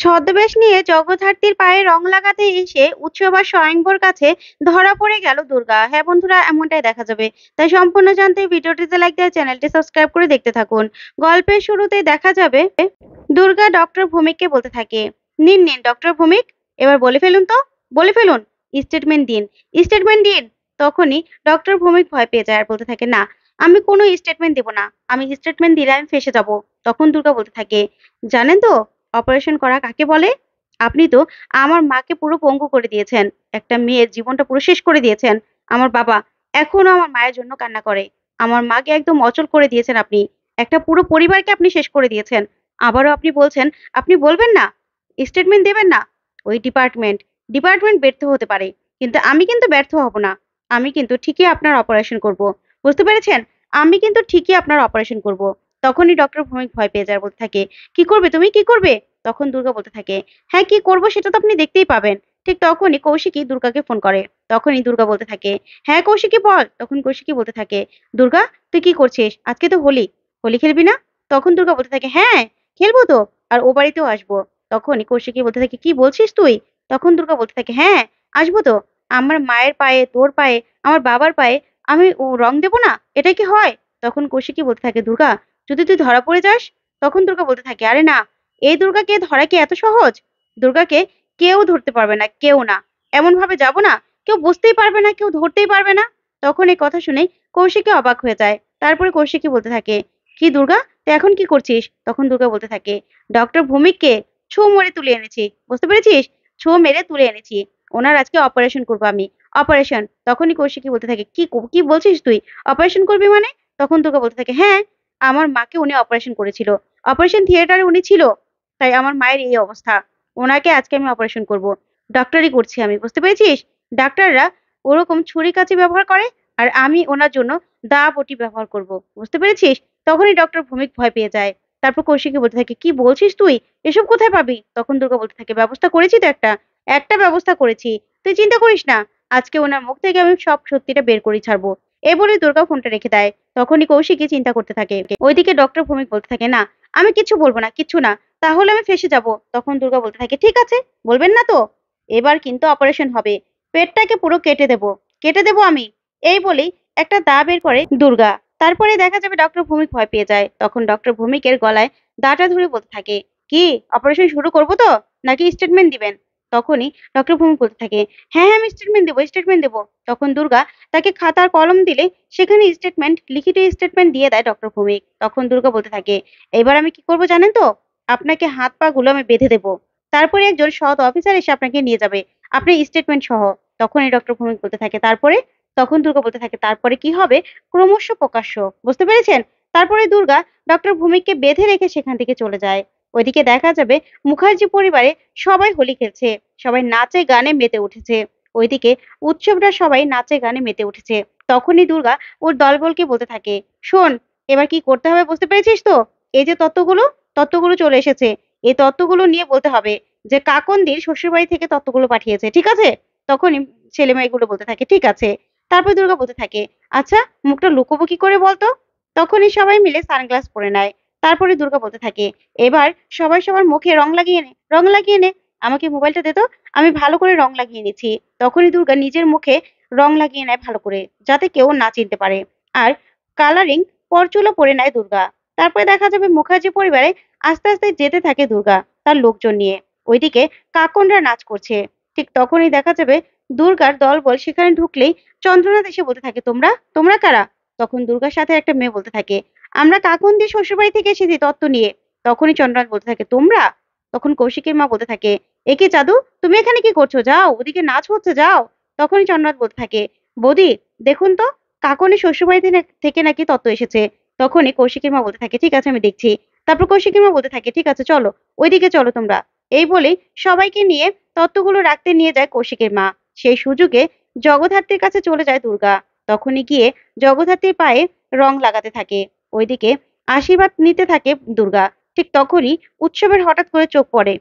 ছদ্মবেশ নিয়ে জগদ্ধাত্রীর পায়ে রং লাগাতে এসে উৎসব আর স্বয়ংবর কাছে ধরা পড়ে গেল দুর্গা। হ্যাঁ বন্ধুরা, এমনটাই দেখা যাবে। তাই সম্পূর্ণ জানতে ভিডিওটিতে লাইক দিয়ে চ্যানেলটি সাবস্ক্রাইব করে দেখতে থাকুন। গল্পের শুরুতেই দেখা যাবে দুর্গা ডক্টর ভৌমিককে বলতে থাকে, নিন নিন ডক্টর ভৌমিক, এবার বলে ফেলুন তো, বলে ফেলুন, স্টেটমেন্ট দিন, স্টেটমেন্ট দিন। তখনই ডক্টর ভৌমিক ভয় পেয়ে যায় আর বলতে থাকে, না, আমি কোনো স্টেটমেন্ট দেবো না, আমি স্টেটমেন্ট দিলে আমি ফেঁসে যাব। তখন দুর্গা বলতে থাকে, জানেন তো অপারেশন করা কাকে বলে? আপনি তো আমার মাকে পুরো পঙ্গু করে দিয়েছেন, একটা মেয়ের জীবনটা পুরো শেষ করে দিয়েছেন। আমার বাবা এখনো আমার মায়ের জন্য কান্না করে। আমার মাকে একদম অচল করে দিয়েছেন আপনি, একটা পুরো পরিবারকে আপনি শেষ করে দিয়েছেন। আবারও আপনি বলছেন আপনি বলবেন না, স্টেটমেন্ট দেবেন না। ওই ডিপার্টমেন্ট ডিপার্টমেন্ট ব্যর্থ হতে পারে, কিন্তু আমি কিন্তু ব্যর্থ হব না। আমি কিন্তু ঠিকই আপনার অপারেশন করব, বুঝতে পেরেছেন? আমি কিন্তু ঠিকই আপনার অপারেশন করব। তখনই ডক্টর ভৌমিক ভয় পেয়ে যায়, বলতে থাকে, কি করবে তুমি, কি করবে? তখন দুর্গা বলতে থাকে, হ্যাঁ কি করব সেটা তো আপনি দেখতেই পাবেন। ঠিক তখনই কৌশিকী দুর্গাকে ফোন করে। তখনই দুর্গা বলতে থাকে, হ্যাঁ কৌশিকী বল। তখন কৌশিকী বলতে থাকে, দুর্গা তুই কি করছিস? আজকে তো হোলি, হোলি খেলবি না? তখন দুর্গা বলতে থাকে, হ্যাঁ খেলবো তো, আর ও বাড়িতেও আসবো। তখনই কৌশিকী বলতে থাকে, কি বলছিস তুই? তখন দুর্গা বলতে থাকে, হ্যাঁ আসবো তো। আমার মায়ের পায়ে, তোর পায়ে, আমার বাবার পায়ে আমি রং দেবো না, এটা কি হয়? তখন কৌশিকী বলতে থাকে, দুর্গা যদি তুই ধরা পড়ে যাস? তখন দুর্গা বলতে থাকে, আরে না, এই দুর্গাকে ধরা কি এত সহজ? দুর্গাকে কেউ ধরতে পারবে না, কেউ না। এমন ভাবে যাবো না, কেউ বুঝতেই পারবে না, কেউ ধরতেই পারবে না। তখন এই কথা শুনে কৌশিকী অবাক হয়ে যায়। তারপরে কৌশিকী বলতে থাকে, কি দুর্গা তুই এখন কি করছিস? তখন দুর্গা বলতে থাকে, ডক্টর ভৌমিককে ছো মেরে তুলে এনেছি, বুঝতে পেরেছিস? ছো মেরে তুলে এনেছি, ওনার আজকে অপারেশন করবো আমি, অপারেশন। তখনই কৌশিকী বলতে থাকে, কি বলছিস তুই, অপারেশন করবি মানে? তখন দুর্গা বলতে থাকে, হ্যাঁ আমার মাকে উনি অপারেশন করেছিল, অপারেশন থিয়েটারে উনি ছিল, তাই আমার মায়ের এই অবস্থা। ওনাকে আজকে আমি অপারেশন করব, ডাক্তারি করছি আমি, বুঝতে পেরেছিস? ডাক্তাররা ওরকম ছুরি কাঁচি ব্যবহার করে, আর আমি ওনার জন্য দা বটি ব্যবহার করব, বুঝতে পেরেছিস? তখনই ডক্টর ভৌমিক ভয় পেয়ে যায়। তারপর কৌশিকী বলতে থাকে, কি বলছিস তুই, এসব কোথায় পাবি? তখন দুর্গা বলতে থাকে, ব্যবস্থা করেছি তো একটা, একটা ব্যবস্থা করেছি, তুই চিন্তা করিস না। আজকে ওনার মুখ থেকে আমি সব সত্যিটা বের করে ছাড়বো। এই বলে দুর্গা ফোনটা রেখে দেয়। তখনই কৌশিকী চিন্তা করতে থাকে। ওইদিকে ডক্টর ভৌমিক বলতে থাকে, না আমি কিছু বলবো না, কিচ্ছু না, তাহলে আমি ফেঁসে যাব। তখন দুর্গা বলতে থাকে, ঠিক আছে, বলবেন না তো, এবার কিন্তু অপারেশন হবে, পেটটাকে পুরো কেটে দেবো, কেটে দেবো আমি। এই বলেই একটা দা বের করে দুর্গা। তারপরে দেখা যাবে ডক্টর ভৌমিক ভয় পেয়ে যায়। তখন ডক্টর ভৌমিকের গলায় দাটা ধরে বলতে থাকে, কি অপারেশন শুরু করবো তো, নাকি স্টেটমেন্ট দিবেন? তখনই ডক্টর ভৌমিক বলতে থাকে, হ্যাঁ হ্যাঁ আমি স্টেটমেন্ট দেবো, স্টেটমেন্ট দেবো। তখন দুর্গা তাকে খাতার কলম দিলে সেখানে স্টেটমেন্ট, লিখিত স্টেটমেন্ট দিয়ে দেয় ডক্টর ভৌমিক। তখন দুর্গা বলতে থাকে, এবার আমি কি করবো জানেন তো, আপনাকে হাত পা গুলো আমি বেঁধে দেবো, তারপরে একজন সৎ অফিসার এসে আপনাকে নিয়ে যাবে আপনার স্টেটমেন্ট সহ। তখনই ডক্টর ভৌমিক বলতে থাকে, তারপরে? তখন দুর্গা বলতে থাকে, তারপরে কি হবে ক্রমশ প্রকাশ্য, বুঝতে পেরেছেন? তারপরে দুর্গা ডক্টর ভৌমিককে বেঁধে রেখে সেখান থেকে চলে যায়। ওইদিকে দেখা যাবে মুখার্জি পরিবারে সবাই হোলি খেলছে, সবাই নাচে গানে মেতে উঠেছে। ওইদিকে উৎসবটা সবাই নাচে গানে মেতে উঠেছে। তখনই দুর্গা ওর দলবলকে বলতে থাকে, শোন, এবার কি করতে হবে বুঝতে পেরেছিস তো? এই যে তত্ত্বগুলো, তত্ত্বগুলো চলে এসেছে, এই তত্ত্বগুলো নিয়ে বলতে হবে যে কাকন্দির শ্বশুরবাড়ি থেকে তত্ত্বগুলো পাঠিয়েছে, ঠিক আছে? তখনই ছেলে মেয়েগুলো বলতে থাকে, ঠিক আছে। তারপর দুর্গা বলতে থাকে, আচ্ছা মুখটা লুকোবো কি করে বলতো? তখনই সবাই মিলে সানগ্লাস পরে নেয়। তারপরে দুর্গা বলতে থাকে, এবার সবাই সবার মুখে রং লাগিয়ে নে, রং লাগিয়ে নে। আমাকে মোবাইলটা দে তো, আমি ভালো করে রং লাগিয়ে নিচ্ছি। তখনই দুর্গা নিজের মুখে রং লাগিয়ে নেয় ভালো করে, যাতে কেউ না চিনতে পারে। আর কালারিং পরচুলো পরে নেয় দুর্গা। তারপরে দেখা যাবে মুখার্জি পরিবারে আস্তে আস্তে যেতে থাকে দুর্গা তার লোকজন নিয়ে। ওইদিকে কাকনরা নাচ করছে। ঠিক তখনই দেখা যাবে দুর্গার দলবল সেখানে ঢুকলেই চন্দ্রনাথ এসে বলতে থাকে, তোমরা তোমরা কারা? তখন দুর্গার সাথে একটা মেয়ে বলতে থাকে, আমরা কাকনদের শ্বশুরবাড়ি থেকে এসেছি তত্ত্ব নিয়ে। তখনই চন্দ্রনাথ বলতে থাকে, তোমরা? তখন কৌশিকের মা বলতে থাকে, এ কি জাদু, তুমি এখানে কি করছো, যাও ওদিকে নাচ হচ্ছে যাও। তখনই চন্দ্রনাথ বলতে থাকে, বৌদি দেখুন তো, কাকনের শ্বশুরবাড়ি থেকে নাকি তত্ত্ব এসেছে। তখনই কৌশিকের মা বলতে থাকে, ঠিক আছে আমি দেখছি। তারপর কৌশিকের মা বলতে থাকে, ঠিক আছে চলো, ওইদিকে চলো তোমরা। এই বলে সবাইকে নিয়ে তত্ত্বগুলো রাখতে নিয়ে যায় কৌশিকের মা। সেই সুযোগে জগদ্ধাত্রীর কাছে চলে যায় দুর্গা। তখনই গিয়ে জগদ্ধাত্রীর পায়ে রং লাগাতে থাকে। ওইদিকে আশীর্বাদ নিতে থাকে দুর্গা। ঠিক তখনই উৎসবের হঠাৎ করে চোখ পড়ে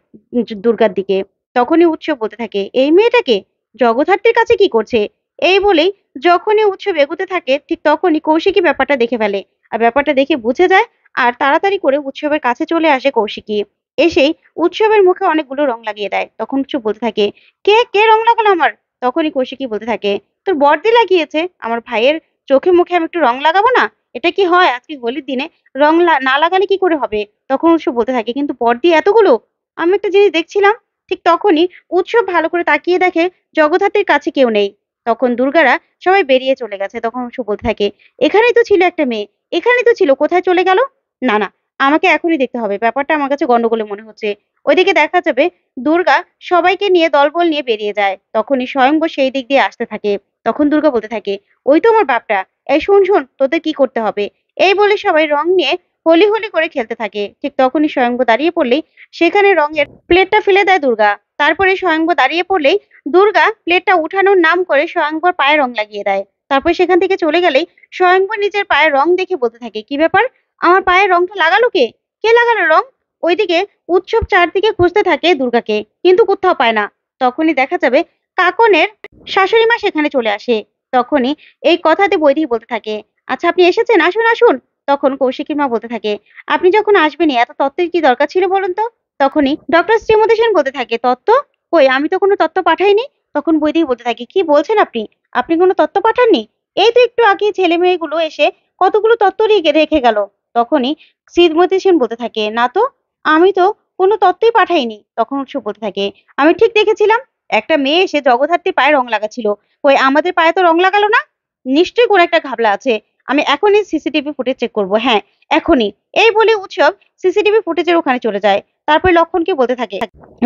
দুর্গার দিকে। তখনই উৎসব বলতে থাকে, এই মেয়েটাকে জগদ্ধাত্রীর কাছে কি করছে? এই বলেই যখনই উৎসব এগোতে থাকে ঠিক তখনই কৌশিকী ব্যাপারটা দেখে ফেলে। আর ব্যাপারটা দেখে বুঝে যায়, আর তাড়াতাড়ি করে উৎসবের কাছে চলে আসে কৌশিকী। এসেই উৎসবের মুখে অনেকগুলো রং লাগিয়ে দেয়। তখন উৎসব বলতে থাকে, কে কে রং লাগালো আমার? তখনই কৌশিকী বলতে থাকে, তোর বড়দি লাগিয়েছে। আমার ভাইয়ের চোখে মুখে আমি একটু রং লাগাবো না? এটা কি হয়? আজকে হোলির দিনে রং না লাগালে কি করে হবে? তখন উৎসব বলতে থাকে, কিন্তু বড়দি এতগুলো? আমি একটা জিনিস দেখছিলাম। ঠিক তখনই উৎসব ভালো করে তাকিয়ে দেখে জগদ্ধাত্রীর কাছে কেউ নেই। তখন দুর্গারা সবাই বেরিয়ে চলে গেছে। তখন উৎসব বলতে থাকে, এখানেই তো ছিল একটা মেয়ে, এখানেই তো ছিল, কোথায় চলে গেল? না না, আমাকে এখনই দেখতে হবে, ব্যাপারটা আমার কাছে গন্ডগোলে মনে হচ্ছে। ওইদিকে দেখা যাবে দুর্গা সবাইকে নিয়ে দলবল নিয়ে বেরিয়ে যায়। তখনই স্বয়ংবর সেই দিক দিয়ে আসতে থাকে। তখন দুর্গা বলতে থাকে, ওই তো আমার বাপটা। এই শোন শোন, তোদের কি করতে হবে? এই বলে সবাই রং নিয়ে হোলি হোলি করে খেলতে থাকে। ঠিক তখনই স্বয়ংবর দাঁড়িয়ে পড়লেই সেখানে রঙের প্লেটটা ফেলে দেয় দুর্গা। তারপরে স্বয়ংবর দাঁড়িয়ে পড়লেই দুর্গা প্লেটটা উঠানোর নাম করে স্বয়ংবর পায়ে রং লাগিয়ে দেয়। তারপর সেখান থেকে চলে গেলেই স্বয়ংবর নিজের পায়ের রং দেখে বলতে থাকে, কি ব্যাপার, আমার পায়ের রংটা লাগালো কে? কে লাগালো রং? ওইদিকে উৎসব চারদিকে খুঁজতে থাকে দুর্গাকে, কিন্তু কোথাও পায় না। তখনই দেখা যাবে কাকনের শাশুড়ি মা সেখানে চলে আসে। তখনই এই কথাতে বৈদেহী বলতে থাকে, আচ্ছা আপনি এসেছেন, আসুন আসুন। তখন কৌশিকীর মা বলতে থাকে, আপনি যখন আসবেনই এত তত্ত্বের কি দরকার ছিল বলুন তো? তখনই ডক্টর শ্রীমতী সেন বলতে থাকে, তত্ত্ব? কই, আমি তো কোনো তত্ত্ব পাঠাইনি। তখন বৈদেহী বলতে থাকে, কি বলছেন আপনি? আপনি কোনো তত্ত্ব পাঠাননি? এই তো একটু আগে ছেলে মেয়েগুলো এসে কতগুলো তত্ত্ব রেখে গেল। তখনই শ্রীমতী সেন বলতে থাকে, না তো, আমি তো কোনো তত্ত্বই পাঠাইনি। তখন উৎসব বলতে থাকে, আমি ঠিক দেখেছিলাম, একটা মেয়ে এসে জগদ্ধাত্রীর পায়ে রং লাগাচ্ছিল। কই, আমাদের পায়ে তো রং লাগালো না। নিশ্চয়ই কোনো একটা ঘাবলা আছে। আমি এখনই সিসিটিভি ফুটেজ চেক করবো, হ্যাঁ এখনই। এই বলে উৎসব সিসিটিভি ফুটেজের ওখানে চলে যায়। তারপরে লক্ষণকে বলতে থাকে,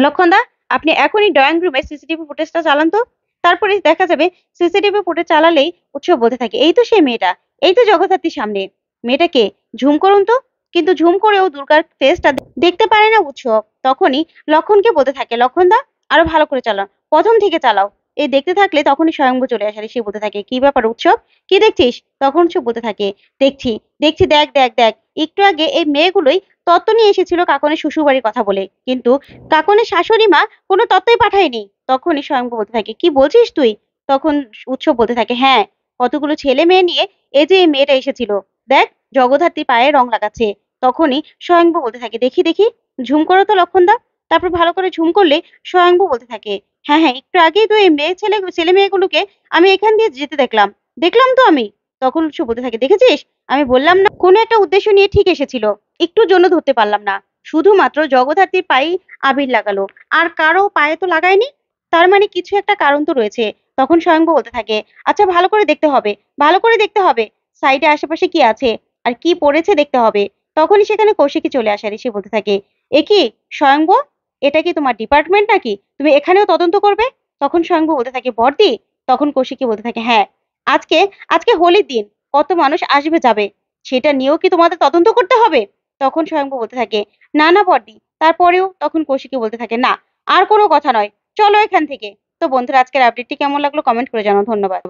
লক্ষণ দা, আপনি এখনই ড্রয়িং রুমে সিসিটিভি ফুটেজটা চালান তো। তারপরে দেখা যাবে সিসিটিভি ফুটেজ চালালেই উৎসব বলতে থাকে, এই তো সেই মেয়েটা, এই তো জগদ্ধাত্রীর সামনে। মেয়েটাকে ঝুম করুন তো। কিন্তু ঝুম করেও দুর্গার ফেসটা দেখতে পারে না উৎসব। তখনই লক্ষণকে বলতে থাকে, লক্ষণ দা, আরো ভালো করে চালাও, প্রথম থেকে চালাও। এই দেখতে থাকলে তখনই স্বয়ংভু চলে আসে। সে বলতে থাকে, কি ব্যাপার উৎসব, কি দেখছিস? তখন উৎসব বলতে থাকে, দেখছি দেখছি, দেখ দেখ দেখ, একটু আগে এই মেয়েগুলোই তত্ত্ব নিয়ে এসেছিল কাকনের শ্বশুরবাড়ির কথা বলে, কিন্তু কাকনের শাশুড়ি মা কোনো তত্ত্বই পাঠায়নি। তখনই স্বয়ংভু বলতে থাকে, কি বলছিস তুই? তখন উৎসব বলতে থাকে, হ্যাঁ, কতগুলো ছেলে মেয়ে নিয়ে এই যে এই মেয়েটা এসেছিল, দেখ জগদ্ধাত্রী পায়ে রং লাগাচ্ছে। তখনই স্বয়ংভু বলতে থাকে, দেখি দেখি, ঝুম করো তো লক্ষণদা। তারপর ভালো করে ঝুম করলে স্বয়ংভু বলতে থাকে, হ্যাঁ হ্যাঁ, একটু আগেই তো এই ছেলে মেয়েগুলোকে আমি এখান দিয়ে যেতে দেখলাম, দেখলাম তো আমি। তখন উৎসব বলতে থাকে, দেখেছিস, আমি বললাম না, কোনো একটা উদ্দেশ্য নিয়ে ঠিক এসেছিল, একটুর জন্য ধরতে পারলাম না। শুধুমাত্র জগদ্ধাত্রীর পায়েই আবির লাগালো, আর কারো পায়ে তো লাগায়নি। তার মানে কিছু একটা কারণ তো রয়েছে। তখন স্বয়ংভু বলতে থাকে, আচ্ছা ভালো করে দেখতে হবে, ভালো করে দেখতে হবে, সাইডে আশেপাশে কি আছে আর কি পড়েছে দেখতে হবে। তখনই সেখানে কৌশিকী চলে আসে। আর সে বলতে থাকে, এ কি স্বয়ংভু, এটা কি তোমার ডিপার্টমেন্ট নাকি, তুমি এখানেও তদন্ত করবে? তখন স্বয়ংভু বলতে থাকে, বড়দি। তখন কৌশিকী বলতে থাকে, হ্যাঁ, আজকে আজকে হোলির দিন, কত মানুষ আসবে যাবে, সেটা নিয়েও কি তোমাদের তদন্ত করতে হবে? তখন স্বয়ংভু বলতে থাকে, না না বড়দি। তারপরেও তখন কৌশিকী বলতে থাকে, না, আর কোনো কথা নয়, চলো এখান থেকে। তো বন্ধুরা, আজকের আপডেটটি কেমন লাগলো কমেন্ট করে জানাও। ধন্যবাদ।